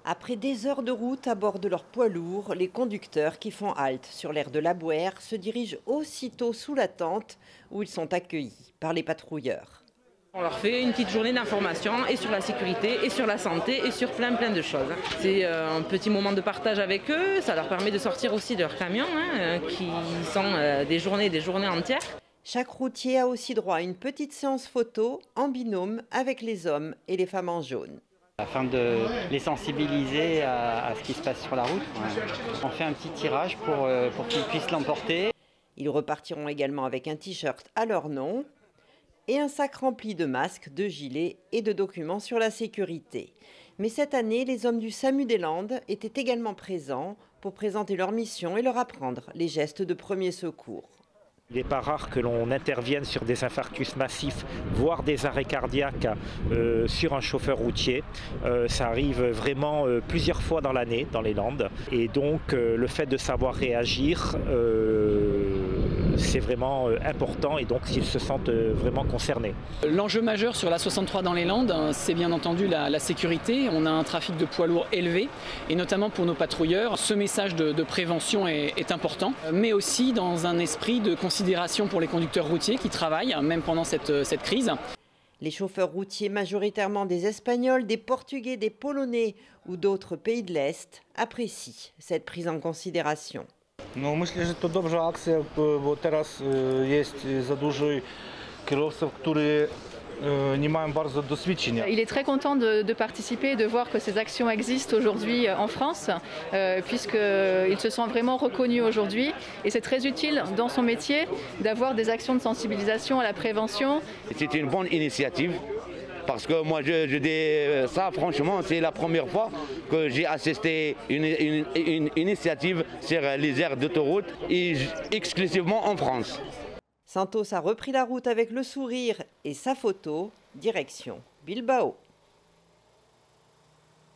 Après des heures de route à bord de leur poids lourd, les conducteurs qui font halte sur l'aire de la Bouère se dirigent aussitôt sous la tente où ils sont accueillis par les patrouilleurs. On leur fait une petite journée d'information et sur la sécurité et sur la santé et sur plein de choses. C'est un petit moment de partage avec eux, ça leur permet de sortir aussi de leur camion qui sont des journées entières. Chaque routier a aussi droit à une petite séance photo en binôme avec les hommes et les femmes en jaune. Afin de les sensibiliser à ce qui se passe sur la route, on fait un petit tirage pour qu'ils puissent l'emporter. Ils repartiront également avec un t-shirt à leur nom et un sac rempli de masques, de gilets et de documents sur la sécurité. Mais cette année, les hommes du SAMU des Landes étaient également présents pour présenter leur mission et leur apprendre les gestes de premier secours. Il n'est pas rare que l'on intervienne sur des infarctus massifs, voire des arrêts cardiaques sur un chauffeur routier. Ça arrive vraiment plusieurs fois dans l'année dans les Landes. Et donc le fait de savoir réagir, c'est vraiment important et donc ils se sentent vraiment concernés. L'enjeu majeur sur la 63 dans les Landes, c'est bien entendu la sécurité. On a un trafic de poids lourds élevé et notamment pour nos patrouilleurs, ce message de prévention est important, mais aussi dans un esprit de considération pour les conducteurs routiers qui travaillent, même pendant cette crise. Les chauffeurs routiers, majoritairement des Espagnols, des Portugais, des Polonais ou d'autres pays de l'Est, apprécient cette prise en considération. No, myślę, że to dobra akcja, bo teraz jest za dużo kierowców, którzy nie mają bardzo doświadczenia. Il est très content de participer et de voir que ces actions existent aujourd'hui en France, puisqu'il se sent vraiment reconnu aujourd'hui. Et c'est très utile dans son métier d'avoir des actions de sensibilisation à la prévention. C'est une bonne initiative. Parce que moi, je dis ça, franchement, c'est la première fois que j'ai assisté à une initiative sur les aires d'autoroute, et exclusivement en France. Santos a repris la route avec le sourire et sa photo, direction Bilbao.